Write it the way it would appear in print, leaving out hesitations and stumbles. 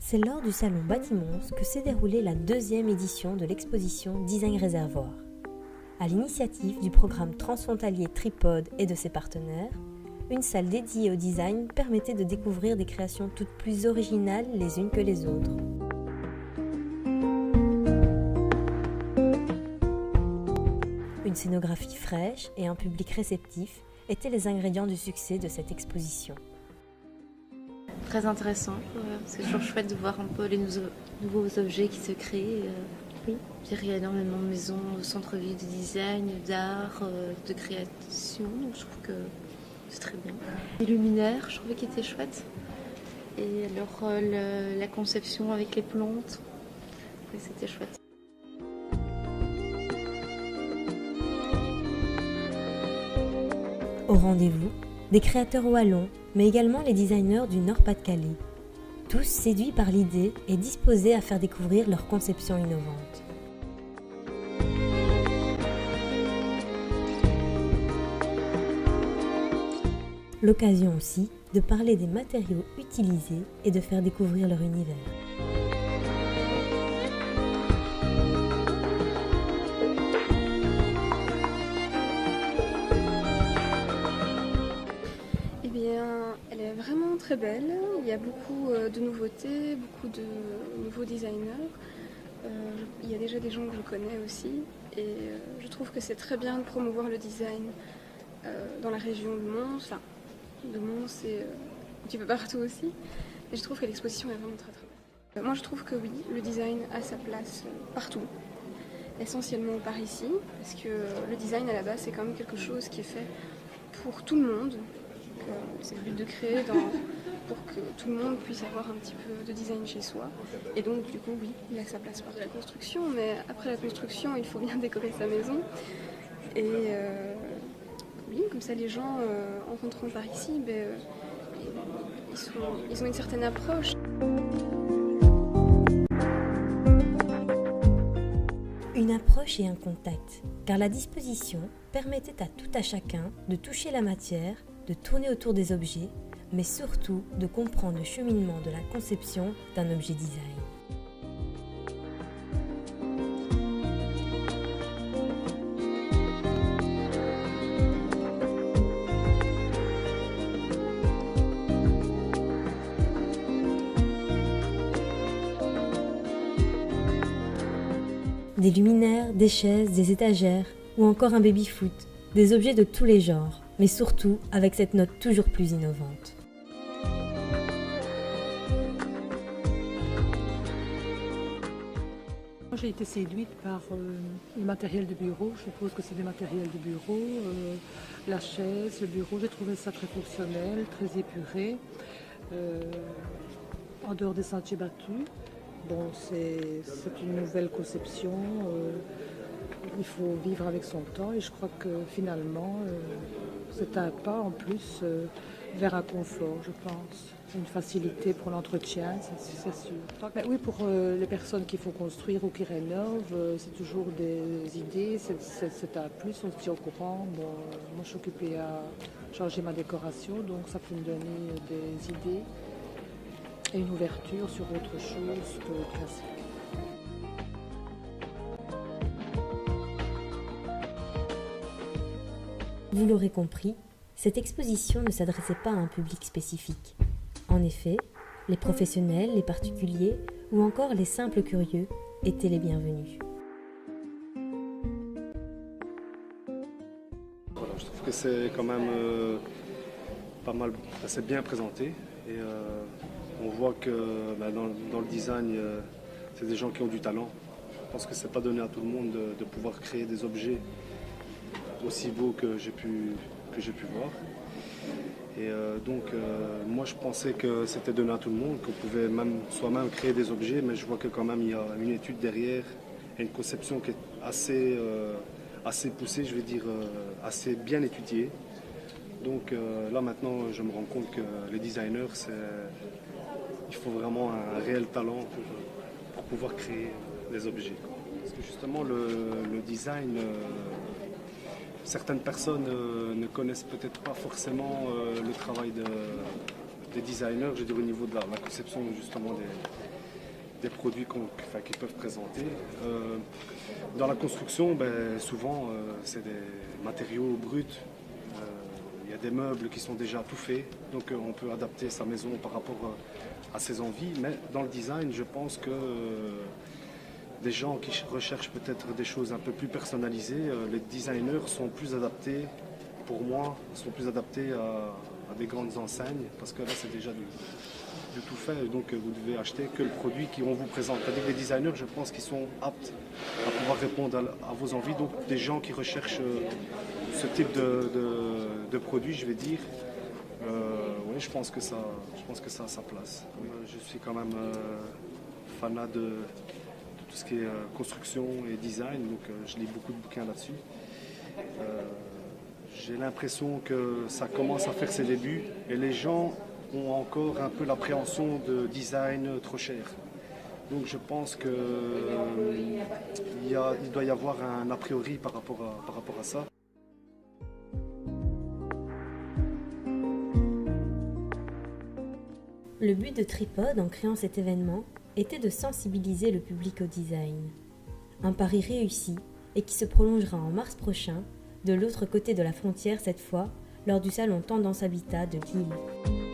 C'est lors du salon Bâtimons que s'est déroulée la 2e édition de l'exposition Design Réservoir. À l'initiative du programme transfrontalier Tripod et de ses partenaires, une salle dédiée au design permettait de découvrir des créations toutes plus originales les unes que les autres. Une scénographie fraîche et un public réceptif étaient les ingrédients du succès de cette exposition. Très intéressant, c'est toujours chouette de voir un peu les nouveaux objets qui se créent. Oui. Il y a énormément de maisons au centre-ville de design, d'art, de création, donc je trouve que c'est très bien. Les luminaires, je trouvais qu'ils étaient chouettes. Et alors la conception avec les plantes, c'était chouette. Au rendez-vous, des créateurs wallons, mais également les designers du Nord-Pas-de-Calais. Tous séduits par l'idée et disposés à faire découvrir leurs conceptions innovantes. L'occasion aussi de parler des matériaux utilisés et de faire découvrir leur univers. Elle est vraiment très belle, il y a beaucoup de nouveautés, beaucoup de nouveaux designers. Il y a déjà des gens que je connais aussi et je trouve que c'est très bien de promouvoir le design dans la région de Mons, enfin de Mons et un petit peu partout aussi. Et je trouve que l'exposition est vraiment très très belle. Moi je trouve que oui, le design a sa place partout, essentiellement par ici, parce que le design à la base c'est quand même quelque chose qui est fait pour tout le monde. C'est le but de créer pour que tout le monde puisse avoir un petit peu de design chez soi. Et donc du coup oui, il a sa place par la construction, mais après la construction il faut bien décorer sa maison. Et oui, comme ça les gens en rentrant par ici, ils ont une certaine approche. Une approche et un contact, car la disposition permettait à tout à chacun de toucher la matière, de tourner autour des objets, mais surtout de comprendre le cheminement de la conception d'un objet design. Des luminaires, des chaises, des étagères ou encore un baby-foot, des objets de tous les genres, mais surtout avec cette note toujours plus innovante. J'ai été séduite par le matériel de bureau, je suppose que c'est des matériels de bureau, la chaise, le bureau, j'ai trouvé ça très fonctionnel, très épuré, en dehors des sentiers battus. Bon, c'est une nouvelle conception, il faut vivre avec son temps et je crois que finalement c'est un pas en plus vers un confort, je pense. Une facilité pour l'entretien, c'est sûr. Mais oui, pour les personnes qui font construire ou qui rénovent, c'est toujours des idées, c'est un plus, on se tient au courant. Bon, moi je suis occupée à changer ma décoration, donc ça peut me donner des idées et une ouverture sur autre chose que le classique. Vous l'aurez compris, cette exposition ne s'adressait pas à un public spécifique. En effet, les professionnels, les particuliers ou encore les simples curieux étaient les bienvenus. Voilà, je trouve que c'est quand même pas mal, assez bien présenté et on voit que dans le design, c'est des gens qui ont du talent. Je pense que c'est pas donné à tout le monde de pouvoir créer des objets aussi beaux que j'ai pu voir. Et donc moi je pensais que c'était donné à tout le monde, qu'on pouvait même soi-même créer des objets, mais je vois que quand même il y a une étude derrière et une conception qui est assez poussée, je vais dire assez bien étudiée. Donc là maintenant je me rends compte que les designers, il faut vraiment un réel talent pour pouvoir créer des objets. Parce que justement le design, certaines personnes ne connaissent peut-être pas forcément le travail des designers, je veux dire au niveau de la conception justement des produits qu'ils peuvent présenter. Dans la construction, souvent, c'est des matériaux bruts. Il y a des meubles qui sont déjà tout faits, donc on peut adapter sa maison par rapport à ses envies. Mais dans le design, je pense que des gens qui recherchent peut-être des choses un peu plus personnalisées, les designers sont plus adaptés, pour moi, à des grandes enseignes, parce que là c'est déjà du tout fait, donc vous devez acheter que le produit qu'on vous présente. Avec les designers, je pense qu'ils sont aptes à pouvoir répondre à vos envies, donc des gens qui recherchent ce type de produit, je vais dire, oui, je pense que ça a sa place. Je suis quand même fanat de tout ce qui est construction et design, donc je lis beaucoup de bouquins là-dessus. J'ai l'impression que ça commence à faire ses débuts et les gens ont encore un peu l'appréhension de design trop cher. Donc je pense qu'il doit y avoir un a priori par rapport à ça. Le but de Tripod en créant cet événement était de sensibiliser le public au design. Un pari réussi et qui se prolongera en mars prochain, de l'autre côté de la frontière cette fois, lors du salon Tendance Habitat de Lille.